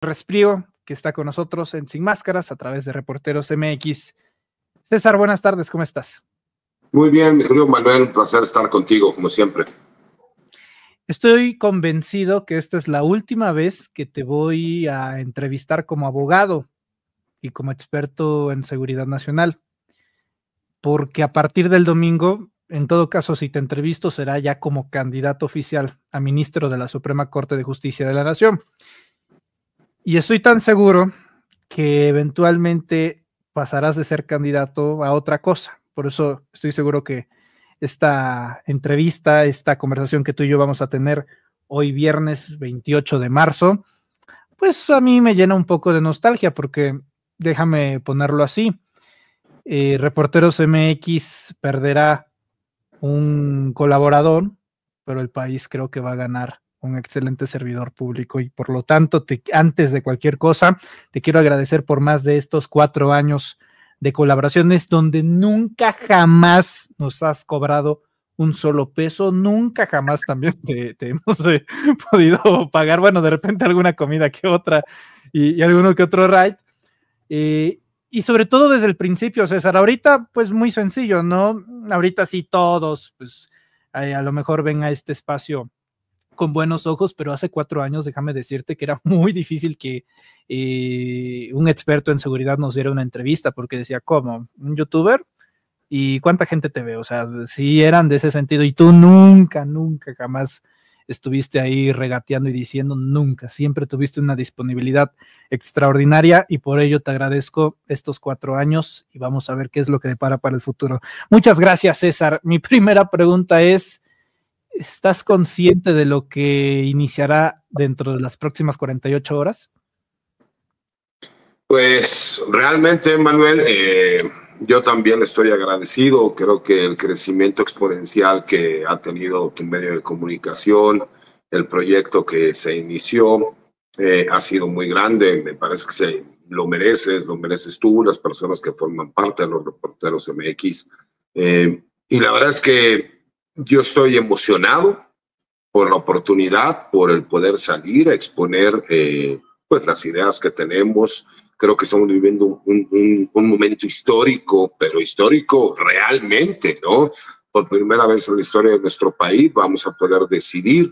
Resprío, que está con nosotros en Sin Máscaras a través de Reporteros MX. César, buenas tardes, ¿cómo estás? Muy bien, mi querido Manuel, un placer estar contigo, como siempre. Estoy convencido que esta es la última vez que te voy a entrevistar como abogado y como experto en seguridad nacional, porque a partir del domingo, en todo caso, si te entrevisto, será ya como candidato oficial a ministro de la Suprema Corte de Justicia de la Nación. Y estoy tan seguro que eventualmente pasarás de ser candidato a otra cosa. Por eso estoy seguro que esta entrevista, esta conversación que tú y yo vamos a tener hoy viernes 28 de marzo, pues a mí me llena un poco de nostalgia porque déjame ponerlo así. Reporteros MX perderá un colaborador, pero el país creo que va a ganar un excelente servidor público y por lo tanto, antes de cualquier cosa, te quiero agradecer por más de estos 4 años de colaboraciones donde nunca jamás nos has cobrado un solo peso, nunca jamás también te hemos podido pagar, bueno, de repente alguna comida que otra y alguno que otro ride. Y sobre todo desde el principio, César, ahorita pues muy sencillo, ¿no? Ahorita sí todos, pues a lo mejor ven a este espacio con buenos ojos, pero hace 4 años, déjame decirte que era muy difícil que un experto en seguridad nos diera una entrevista, porque decía, ¿cómo? ¿Un youtuber? ¿Y cuánta gente te ve? O sea, sí eran de ese sentido, y tú nunca, jamás estuviste ahí regateando y diciendo nunca, siempre tuviste una disponibilidad extraordinaria y por ello te agradezco estos 4 años y vamos a ver qué es lo que depara para el futuro. Muchas gracias, César. Mi primera pregunta es, ¿estás consciente de lo que iniciará dentro de las próximas 48 horas? Pues realmente, Manuel, yo también estoy agradecido. Creo que el crecimiento exponencial que ha tenido tu medio de comunicación, el proyecto que se inició, ha sido muy grande. Me parece que lo mereces tú, las personas que forman parte de los Reporteros MX. Y la verdad es que yo estoy emocionado por la oportunidad, por el poder salir a exponer pues las ideas que tenemos. Creo que estamos viviendo un momento histórico, pero histórico realmente, ¿no? Por primera vez en la historia de nuestro país vamos a poder decidir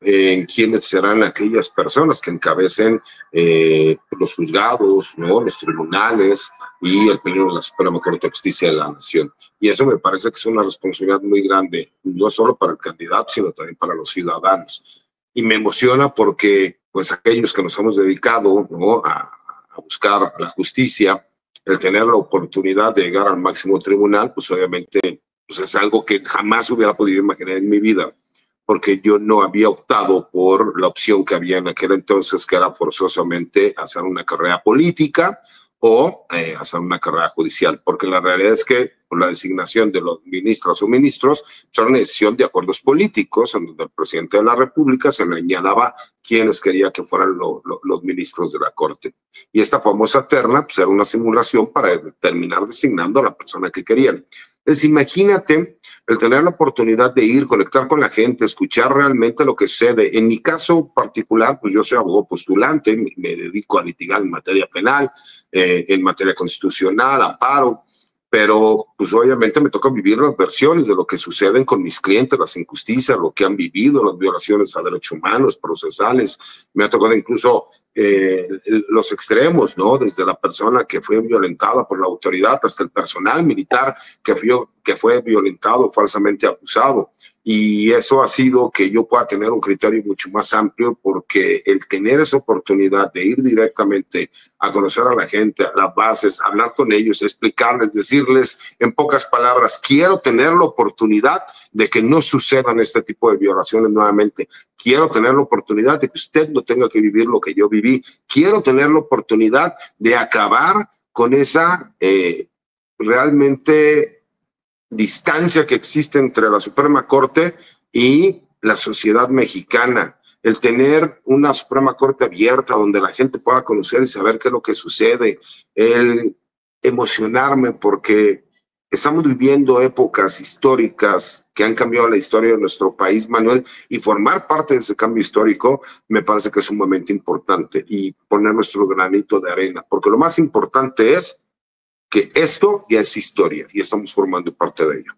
en quiénes serán aquellas personas que encabecen los juzgados, ¿no? Los tribunales y el Pleno de la Suprema Corte de Justicia de la Nación. Y eso me parece que es una responsabilidad muy grande, no solo para el candidato, sino también para los ciudadanos. Y me emociona porque, pues, aquellos que nos hemos dedicado, ¿no? a buscar la justicia, el tener la oportunidad de llegar al máximo tribunal, pues obviamente pues es algo que jamás hubiera podido imaginar en mi vida, porque yo no había optado por la opción que había en aquel entonces, que era forzosamente hacer una carrera política o hacer una carrera judicial, porque la realidad es que por la designación de los ministros o ministros son una decisión de acuerdos políticos, en donde el presidente de la República se señalaba quiénes quería que fueran los ministros de la Corte. Y esta famosa terna pues, era una simulación para terminar designando a la persona que querían. Entonces, imagínate el tener la oportunidad de ir, conectar con la gente, escuchar realmente lo que sucede. En mi caso particular, pues yo soy abogado postulante, me dedico a litigar en materia penal, en materia constitucional, amparo, pero pues obviamente me toca vivir las versiones de lo que suceden con mis clientes, las injusticias, lo que han vivido, las violaciones a derechos humanos, procesales. Me ha tocado incluso los extremos, ¿no? Desde la persona que fue violentada por la autoridad hasta el personal militar que fue violentado, falsamente acusado. Y eso ha sido que yo pueda tener un criterio mucho más amplio, porque el tener esa oportunidad de ir directamente a conocer a la gente, a las bases, hablar con ellos, explicarles, decirles en pocas palabras, quiero tener la oportunidad de que no sucedan este tipo de violaciones nuevamente. Quiero tener la oportunidad de que usted no tenga que vivir lo que yo viví. Quiero tener la oportunidad de acabar con esa realmente distancia que existe entre la Suprema Corte y la sociedad mexicana. El tener una Suprema Corte abierta donde la gente pueda conocer y saber qué es lo que sucede, el emocionarme porque estamos viviendo épocas históricas que han cambiado la historia de nuestro país, Manuel, y formar parte de ese cambio histórico me parece que es sumamente importante y poner nuestro granito de arena, porque lo más importante es que esto ya es historia y estamos formando parte de ello.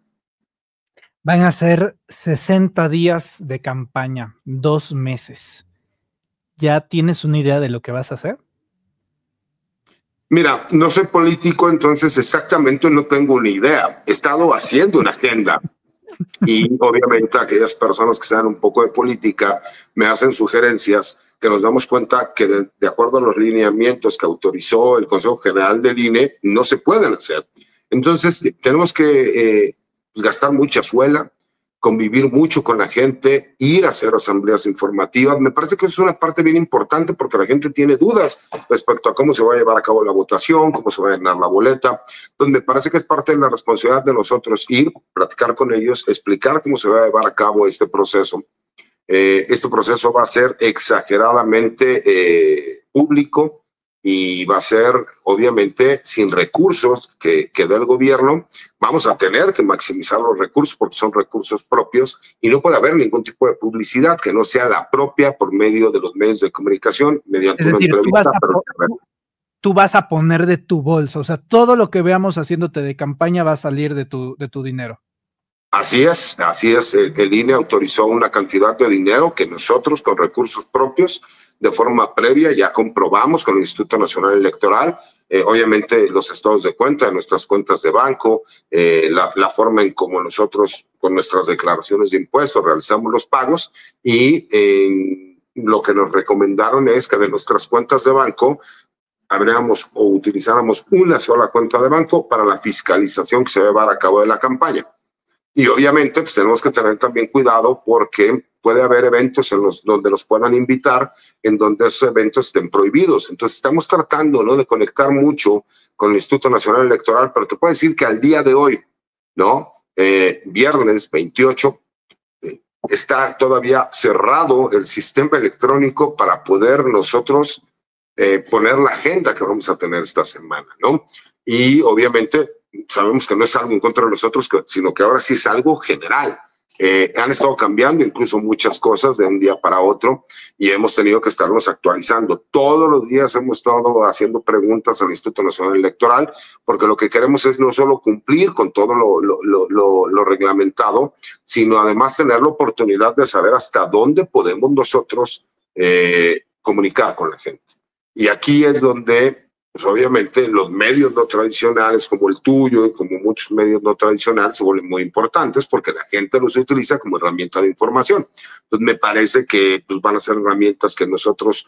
Van a ser 60 días de campaña, 2 meses. ¿Ya tienes una idea de lo que vas a hacer? Mira, no soy político, entonces exactamente no tengo una idea. He estado haciendo una agenda y obviamente aquellas personas que saben un poco de política me hacen sugerencias que nos damos cuenta que de acuerdo a los lineamientos que autorizó el Consejo General del INE no se pueden hacer. Entonces tenemos que gastar mucha suela, convivir mucho con la gente, ir a hacer asambleas informativas. Me parece que es una parte bien importante porque la gente tiene dudas respecto a cómo se va a llevar a cabo la votación, cómo se va a llenar la boleta. Entonces me parece que es parte de la responsabilidad de nosotros ir, platicar con ellos, explicar cómo se va a llevar a cabo este proceso. Este proceso va a ser exageradamente público y va a ser obviamente sin recursos que dé el gobierno. Vamos a tener que maximizar los recursos porque son recursos propios y no puede haber ningún tipo de publicidad que no sea la propia por medio de los medios de comunicación mediante Es decir, una entrevista. tú vas a poner de tu bolsa, o sea, todo lo que veamos haciéndote de campaña va a salir de tu dinero. Así es. El INE autorizó una cantidad de dinero que nosotros con recursos propios de forma previa ya comprobamos con el Instituto Nacional Electoral, obviamente los estados de cuenta, nuestras cuentas de banco, la forma en cómo nosotros con nuestras declaraciones de impuestos realizamos los pagos y lo que nos recomendaron es que de nuestras cuentas de banco abriéramos o utilizáramos una sola cuenta de banco para la fiscalización que se va a llevar a cabo de la campaña. Y obviamente pues, tenemos que tener también cuidado porque puede haber eventos donde los puedan invitar, en donde esos eventos estén prohibidos. Entonces estamos tratando, ¿no?, de conectar mucho con el Instituto Nacional Electoral, pero te puedo decir que al día de hoy, ¿no?, viernes 28, está todavía cerrado el sistema electrónico para poder nosotros poner la agenda que vamos a tener esta semana, ¿no? Y obviamente sabemos que no es algo en contra de nosotros, sino que ahora sí es algo general. Han estado cambiando incluso muchas cosas de un día para otro y hemos tenido que estarnos actualizando. Todos los días hemos estado haciendo preguntas al Instituto Nacional Electoral porque lo que queremos es no solo cumplir con todo lo reglamentado, sino además tener la oportunidad de saber hasta dónde podemos nosotros comunicar con la gente. Y aquí es donde pues obviamente los medios no tradicionales como el tuyo y como muchos medios no tradicionales se vuelven muy importantes porque la gente los utiliza como herramienta de información. Entonces me parece que pues, van a ser herramientas que nosotros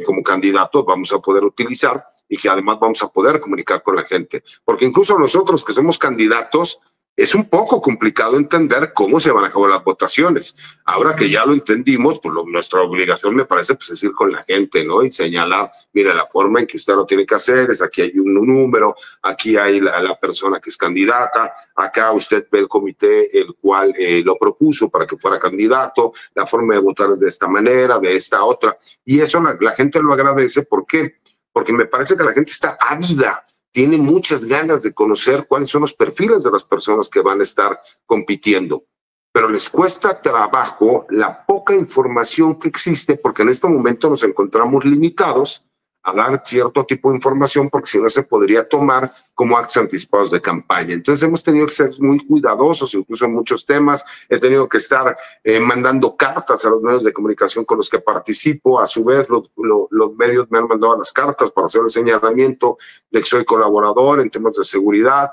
como candidatos vamos a poder utilizar y que además vamos a poder comunicar con la gente. Porque incluso nosotros que somos candidatos, es un poco complicado entender cómo se van a acabar las votaciones. Ahora que ya lo entendimos, pues nuestra obligación me parece pues, es ir con la gente, ¿no? Y señalar, mira, la forma en que usted lo tiene que hacer es aquí hay un número, aquí hay la persona que es candidata, acá usted ve el comité el cual lo propuso para que fuera candidato, la forma de votar es de esta manera, de esta otra. Y eso la gente lo agradece. ¿Por qué? Porque me parece que la gente está ávida, tiene muchas ganas de conocer cuáles son los perfiles de las personas que van a estar compitiendo, pero les cuesta trabajo la poca información que existe porque en este momento nos encontramos limitados a dar cierto tipo de información porque si no se podría tomar como actos anticipados de campaña. Entonces hemos tenido que ser muy cuidadosos, incluso en muchos temas. He tenido que estar mandando cartas a los medios de comunicación con los que participo. A su vez, los medios me han mandado las cartas para hacer el señalamiento de que soy colaborador en temas de seguridad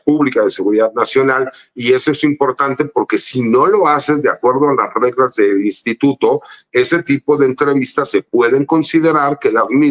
pública, de seguridad nacional. Y eso es importante porque si no lo haces de acuerdo a las reglas del instituto, ese tipo de entrevistas se pueden considerar que las mismas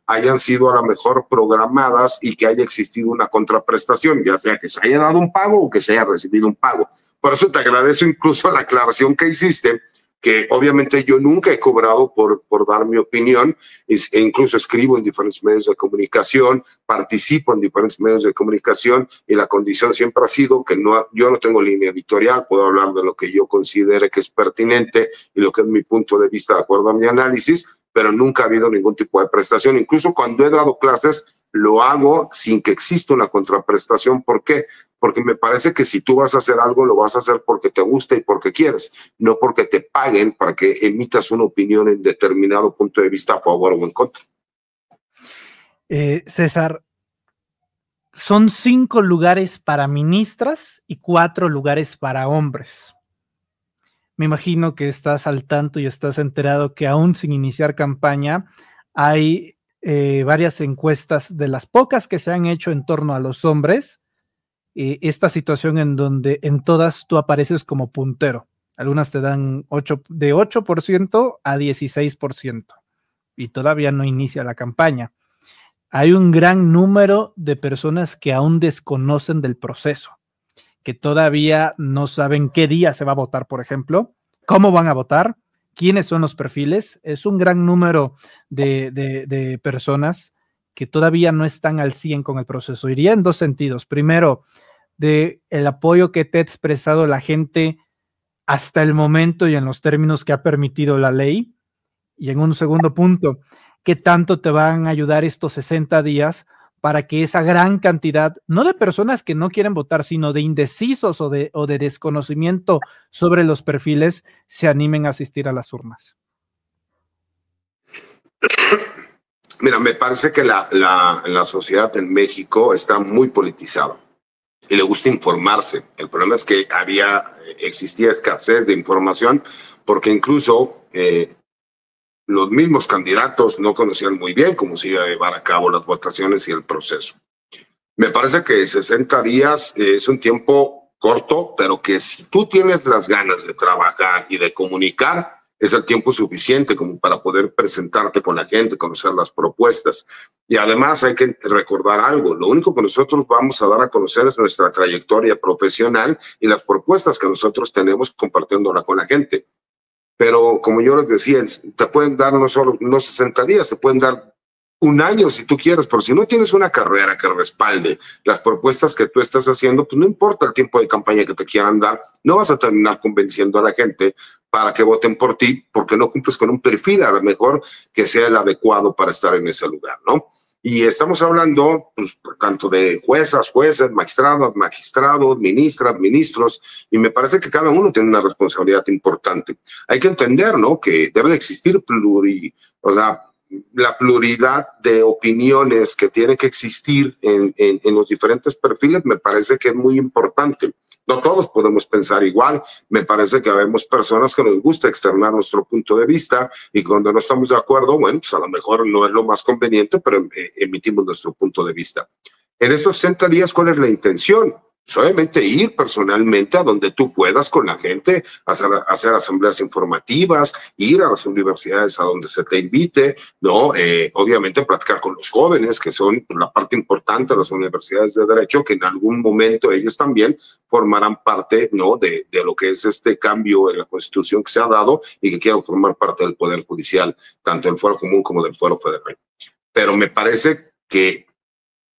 hayan sido a lo mejor programadas y que haya existido una contraprestación, ya sea que se haya dado un pago o que se haya recibido un pago. Por eso te agradezco incluso la aclaración que hiciste, que obviamente yo nunca he cobrado por dar mi opinión, e incluso escribo en diferentes medios de comunicación, participo en diferentes medios de comunicación y la condición siempre ha sido que yo no tengo línea editorial, puedo hablar de lo que yo considere que es pertinente y lo que es mi punto de vista de acuerdo a mi análisis, pero nunca ha habido ningún tipo de prestación. Incluso cuando he dado clases, lo hago sin que exista una contraprestación. ¿Por qué? Porque me parece que si tú vas a hacer algo, lo vas a hacer porque te gusta y porque quieres, no porque te paguen para que emitas una opinión en determinado punto de vista a favor o en contra. César, son 5 lugares para ministras y 4 lugares para hombres. Me imagino que estás al tanto y estás enterado que aún sin iniciar campaña hay varias encuestas de las pocas que se han hecho en torno a los hombres, esta situación en donde en todas tú apareces como puntero. Algunas te dan de 8% a 16% y todavía no inicia la campaña. Hay un gran número de personas que aún desconocen del proceso, que todavía no saben qué día se va a votar, por ejemplo, cómo van a votar, quiénes son los perfiles. Es un gran número de personas que todavía no están al 100 con el proceso. Iría en 2 sentidos. Primero, de el apoyo que te ha expresado la gente hasta el momento y en los términos que ha permitido la ley. Y en un segundo punto, ¿qué tanto te van a ayudar estos 60 días para que esa gran cantidad, no de personas que no quieren votar, sino de indecisos o de desconocimiento sobre los perfiles, se animen a asistir a las urnas? Mira, me parece que la sociedad en México está muy politizada y le gusta informarse. El problema es que existía escasez de información porque incluso los mismos candidatos no conocían muy bien cómo se iba a llevar a cabo las votaciones y el proceso. Me parece que 60 días es un tiempo corto, pero que si tú tienes las ganas de trabajar y de comunicar, es el tiempo suficiente como para poder presentarte con la gente, conocer las propuestas. Y además hay que recordar algo, lo único que nosotros vamos a dar a conocer es nuestra trayectoria profesional y las propuestas que nosotros tenemos compartiéndola con la gente. Pero como yo les decía, te pueden dar no solo unos 60 días, te pueden dar un año si tú quieres, pero si no tienes una carrera que respalde las propuestas que tú estás haciendo, pues no importa el tiempo de campaña que te quieran dar, no vas a terminar convenciendo a la gente para que voten por ti porque no cumples con un perfil a lo mejor que sea el adecuado para estar en ese lugar, ¿no? Y estamos hablando pues, tanto de juezas, jueces, magistrados, ministras, ministros, y me parece que cada uno tiene una responsabilidad importante. Hay que entender, ¿no?, que debe de existir la pluralidad de opiniones que tiene que existir en los diferentes perfiles. Me parece que es muy importante. No todos podemos pensar igual. Me parece que habemos personas que nos gusta externar nuestro punto de vista y cuando no estamos de acuerdo, bueno, pues a lo mejor no es lo más conveniente, pero emitimos nuestro punto de vista. En estos 60 días, ¿cuál es la intención? Solamente ir personalmente a donde tú puedas con la gente, hacer asambleas informativas, ir a las universidades a donde se te invite, ¿no? Obviamente platicar con los jóvenes, que son la parte importante de las universidades de Derecho, que en algún momento ellos también formarán parte, ¿no?, de lo que es este cambio en la Constitución que se ha dado y que quieren formar parte del Poder Judicial, tanto del Fuero Común como del Fuero Federal. Pero me parece que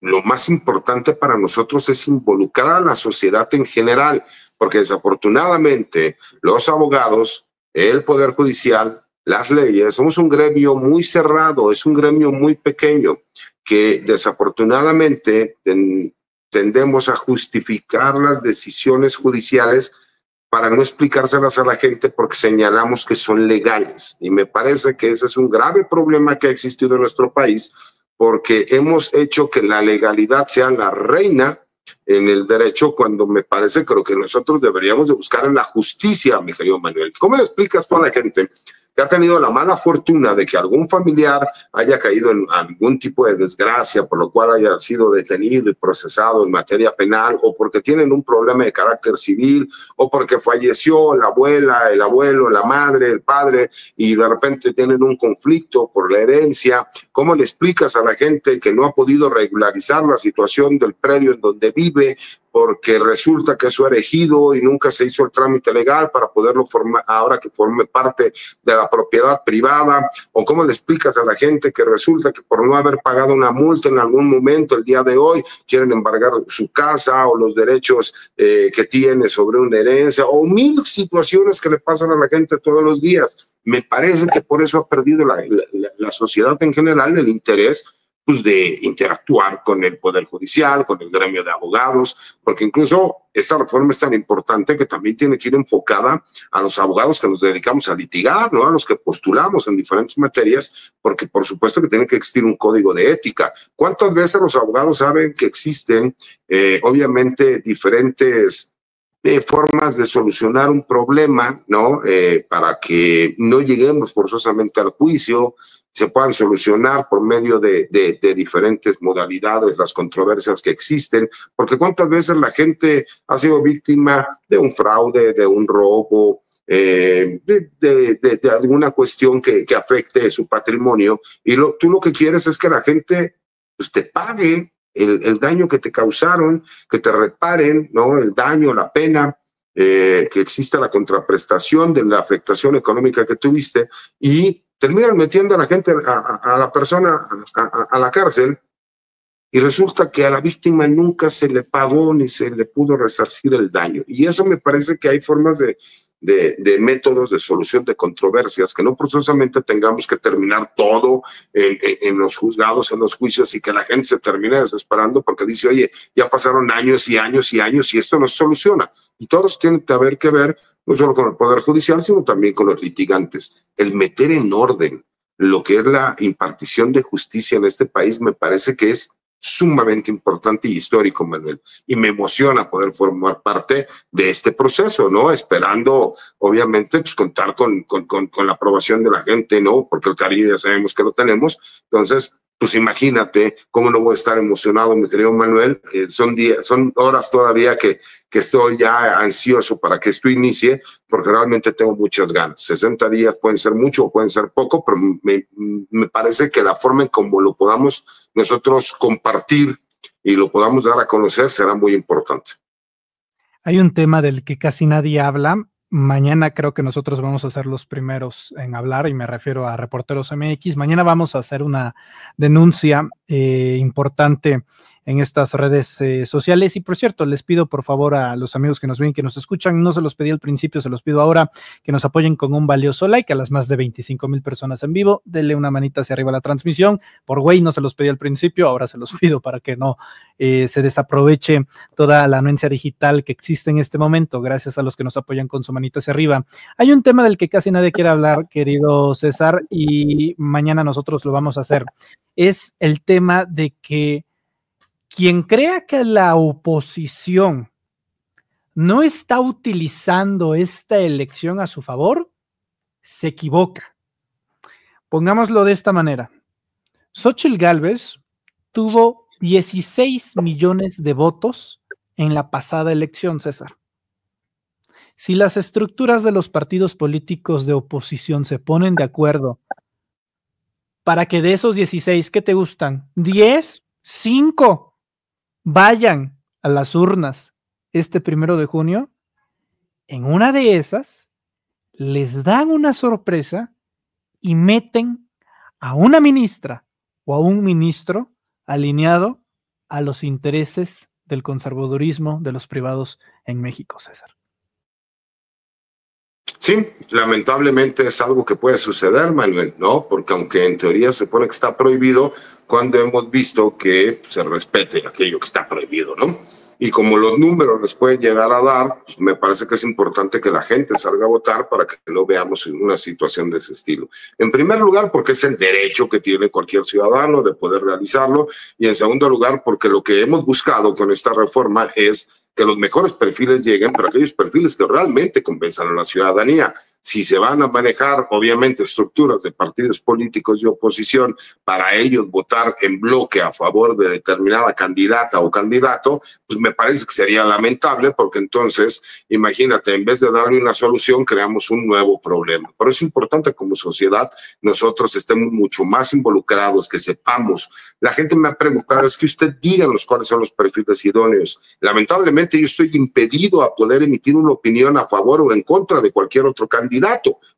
lo más importante para nosotros es involucrar a la sociedad en general, porque desafortunadamente los abogados, el Poder Judicial, las leyes, somos un gremio muy cerrado, es un gremio muy pequeño, que desafortunadamente tendemos a justificar las decisiones judiciales para no explicárselas a la gente porque señalamos que son legales. Y me parece que ese es un grave problema que ha existido en nuestro país, porque hemos hecho que la legalidad sea la reina en el derecho, cuando me parece, creo que nosotros deberíamos de buscar en la justicia, mi querido Manuel. ¿Cómo le explicas tú a la gente que ha tenido la mala fortuna de que algún familiar haya caído en algún tipo de desgracia, por lo cual haya sido detenido y procesado en materia penal, o porque tienen un problema de carácter civil, o porque falleció la abuela, el abuelo, la madre, el padre, y de repente tienen un conflicto por la herencia? ¿Cómo le explicas a la gente que no ha podido regularizar la situación del predio en donde vive porque resulta que eso era ejido y nunca se hizo el trámite legal para poderlo formar, ahora que forme parte de la propiedad privada, o cómo le explicas a la gente que resulta que por no haber pagado una multa en algún momento el día de hoy, quieren embargar su casa o los derechos que tiene sobre una herencia, o mil situaciones que le pasan a la gente todos los días. Me parece que por eso ha perdido la sociedad en general el interés, pues, de interactuar con el Poder Judicial, con el gremio de abogados, porque incluso esta reforma es tan importante que también tiene que ir enfocada a los abogados que nos dedicamos a litigar, ¿no? A los que postulamos en diferentes materias, porque por supuesto que tiene que existir un código de ética. ¿Cuántas veces los abogados saben que existen, obviamente, diferentes formas de solucionar un problema, ¿no? Para que no lleguemos forzosamente al juicio, se puedan solucionar por medio de diferentes modalidades las controversias que existen, porque cuántas veces la gente ha sido víctima de un fraude, de un robo, de alguna cuestión que afecte su patrimonio, y tú lo que quieres es que la gente, pues, te pague el daño que te causaron, que te reparen, ¿no? El daño, la pena, que exista la contraprestación de la afectación económica que tuviste, y terminan metiendo a la gente, a la persona a la cárcel, y resulta que a la víctima nunca se le pagó ni se le pudo resarcir el daño. Y eso me parece que hay formas de métodos de solución de controversias, que no forzosamente tengamos que terminar todo en los juzgados, en los juicios, y que la gente se termine desesperando porque dice, oye, ya pasaron años y años y años y esto no se soluciona. Y todos tienen que ver no solo con el Poder Judicial, sino también con los litigantes. El meter en orden lo que es la impartición de justicia en este país me parece que es sumamente importante y histórico, Manuel, y me emociona poder formar parte de este proceso, ¿no? Esperando, obviamente, pues, contar con la aprobación de la gente, ¿no? Porque el cariño ya sabemos que lo tenemos. Entonces, pues imagínate cómo no voy a estar emocionado, mi querido Manuel. Son horas todavía que estoy ya ansioso para que esto inicie, porque realmente tengo muchas ganas. 60 días pueden ser mucho o pueden ser poco, pero me parece que la forma en cómo lo podamos nosotros compartir y lo podamos dar a conocer será muy importante. Hay un tema del que casi nadie habla. Mañana creo que nosotros vamos a ser los primeros en hablar, y me refiero a Reporteros MX. Mañana vamos a hacer una denuncia importante en estas redes sociales. Y por cierto, les pido por favor a los amigos que nos ven, que nos escuchan, no se los pedí al principio, se los pido ahora, que nos apoyen con un valioso like a las más de 25,000 personas en vivo. Denle una manita hacia arriba a la transmisión. Por güey, no se los pedí al principio, ahora se los pido para que no se desaproveche toda la anuencia digital que existe en este momento, gracias a los que nos apoyan con su manita hacia arriba. Hay un tema del que casi nadie quiere hablar, querido César, y mañana nosotros lo vamos a hacer. Es el tema de que quien crea que la oposición no está utilizando esta elección a su favor, se equivoca. Pongámoslo de esta manera. Xóchitl Gálvez tuvo 16 millones de votos en la pasada elección, César. Si las estructuras de los partidos políticos de oposición se ponen de acuerdo para que de esos 16, ¿qué te gustan? 10, 5 vayan a las urnas este 1 de junio, en una de esas les dan una sorpresa y meten a una ministra o a un ministro alineado a los intereses del conservadurismo de los privados en México, César. Sí, lamentablemente es algo que puede suceder, Manuel, ¿no? Porque aunque en teoría se pone que está prohibido, cuando hemos visto que se respete aquello que está prohibido, ¿no? Y como los números les pueden llegar a dar, pues me parece que es importante que la gente salga a votar para que no veamos una situación de ese estilo. En primer lugar, porque es el derecho que tiene cualquier ciudadano de poder realizarlo, y en segundo lugar, porque lo que hemos buscado con esta reforma es que los mejores perfiles lleguen, pero aquellos perfiles que realmente convenzan a la ciudadanía. Si se van a manejar, obviamente, estructuras de partidos políticos de oposición para ellos votar en bloque a favor de determinada candidata o candidato, pues me parece que sería lamentable, porque entonces, imagínate, en vez de darle una solución, creamos un nuevo problema. Pero es importante como sociedad nosotros estemos mucho más involucrados, que sepamos. La gente me ha preguntado, es que usted díganos cuáles son los perfiles idóneos. Lamentablemente yo estoy impedido a poder emitir una opinión a favor o en contra de cualquier otro candidato,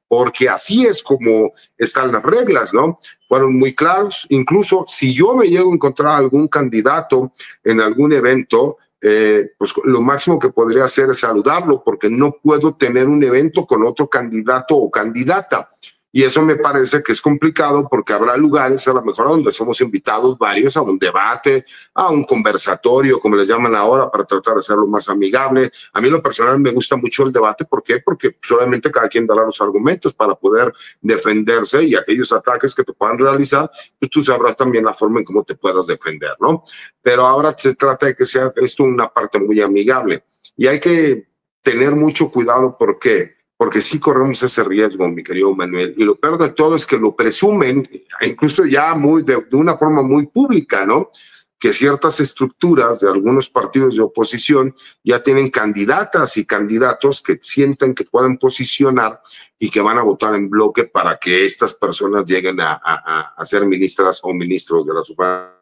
porque así es como están las reglas, ¿no? Fueron muy claros. Incluso si yo me llego a encontrar algún candidato en algún evento, pues lo máximo que podría hacer es saludarlo, porque no puedo tener un evento con otro candidato o candidata. Y eso me parece que es complicado, porque habrá lugares a lo mejor donde somos invitados varios a un debate, a un conversatorio, como les llaman ahora, para tratar de hacerlo más amigable. A mí en lo personal me gusta mucho el debate. ¿Por qué? Porque solamente cada quien dará los argumentos para poder defenderse, y aquellos ataques que te puedan realizar, pues tú sabrás también la forma en cómo te puedas defender, ¿no? Pero ahora se trata de que sea esto una parte muy amigable. Y hay que tener mucho cuidado. ¿Por qué? Porque sí corremos ese riesgo, mi querido Manuel, y lo peor de todo es que lo presumen, incluso ya de una forma muy pública, ¿no? Que ciertas estructuras de algunos partidos de oposición ya tienen candidatas y candidatos que sienten que pueden posicionar y que van a votar en bloque para que estas personas lleguen a ser ministras o ministros de la Suprema.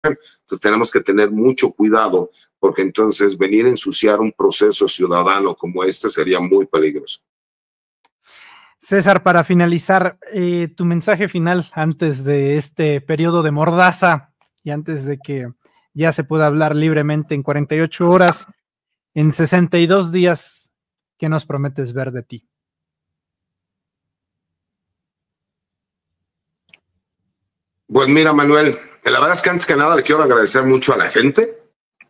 Entonces tenemos que tener mucho cuidado, porque entonces venir a ensuciar un proceso ciudadano como este sería muy peligroso. César, para finalizar, tu mensaje final antes de este periodo de mordaza y antes de que ya se pueda hablar libremente en 48 horas, en 62 días, ¿qué nos prometes ver de ti? Pues mira, Manuel, la verdad es que antes que nada le quiero agradecer mucho a la gente,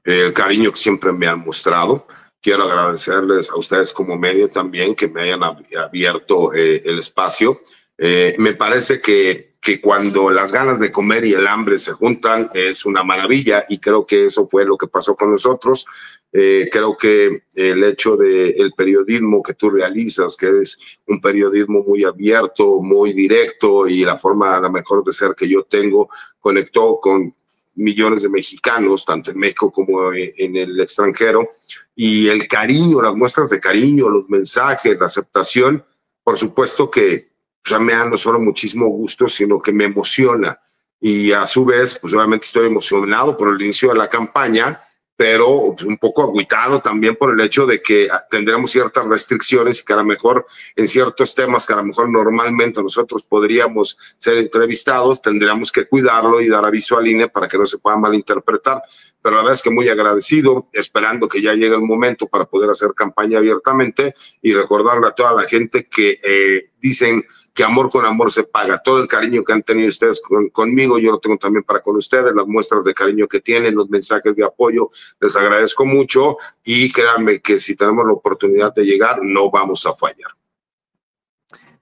el cariño que siempre me han mostrado. Quiero agradecerles a ustedes como medio también, que me hayan abierto el espacio. Me parece que cuando las ganas de comer y el hambre se juntan es una maravilla, y creo que eso fue lo que pasó con nosotros. Creo que el hecho del periodismo que tú realizas, que es un periodismo muy abierto, muy directo, y la forma a lo mejor de ser que yo tengo, conectó con millones de mexicanos, tanto en México como en el extranjero, y el cariño, las muestras de cariño, los mensajes, la aceptación, por supuesto que ya me dan no solo muchísimo gusto, sino que me emociona. Y a su vez, pues obviamente estoy emocionado por el inicio de la campaña, pero un poco agüitado también por el hecho de que tendremos ciertas restricciones, y que a lo mejor en ciertos temas que a lo mejor normalmente nosotros podríamos ser entrevistados, tendríamos que cuidarlo y dar aviso al INE para que no se pueda malinterpretar. Pero la verdad es que muy agradecido, esperando que ya llegue el momento para poder hacer campaña abiertamente, y recordarle a toda la gente que dicen que amor con amor se paga. Todo el cariño que han tenido ustedes conmigo, yo lo tengo también para con ustedes. Las muestras de cariño que tienen, los mensajes de apoyo, les agradezco mucho, y créanme que si tenemos la oportunidad de llegar, no vamos a fallar.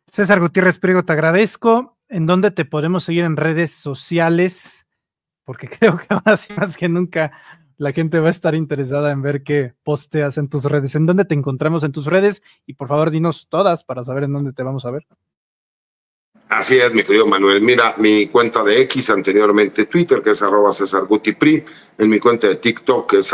César Gutiérrez Priego, te agradezco. ¿En dónde te podemos seguir en redes sociales? Porque creo que ahora sí, más que nunca, la gente va a estar interesada en ver qué posteas en tus redes. ¿En dónde te encontramos en tus redes? Y por favor, dinos todas para saber en dónde te vamos a ver. Así es, mi querido Manuel. Mira, mi cuenta de X, anteriormente Twitter, que es @CésarGutiPri, en mi cuenta de TikTok, que es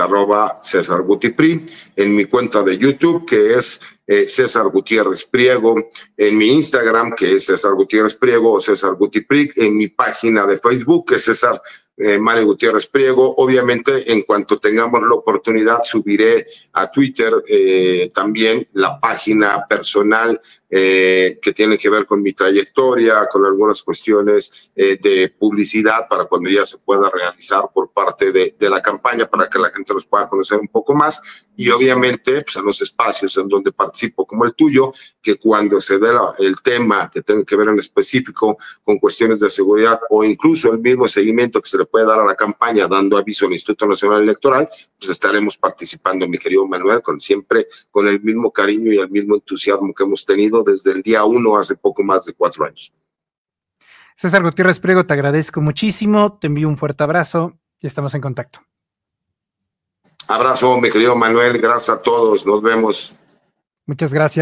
@CésarGutiPri, en mi cuenta de YouTube, que es César Gutiérrez Priego, en mi Instagram, que es César Gutiérrez Priego o César Gutipri, en mi página de Facebook, que es César Mario Gutiérrez Priego. Obviamente, en cuanto tengamos la oportunidad, subiré a Twitter también la página personal que tiene que ver con mi trayectoria, con algunas cuestiones de publicidad, para cuando ya se pueda realizar por parte de la campaña, para que la gente los pueda conocer un poco más. Y obviamente, pues, en los espacios en donde participo, como el tuyo, que cuando se dé el tema que tenga que ver en específico con cuestiones de seguridad, o incluso el mismo seguimiento que se le puede dar a la campaña, dando aviso al Instituto Nacional Electoral, pues estaremos participando, mi querido Manuel, siempre con el mismo cariño y el mismo entusiasmo que hemos tenido desde el día 1, hace poco más de 4 años. César Gutiérrez Priego, te agradezco muchísimo, te envío un fuerte abrazo y estamos en contacto. Abrazo, mi querido Manuel, gracias a todos, nos vemos. Muchas gracias.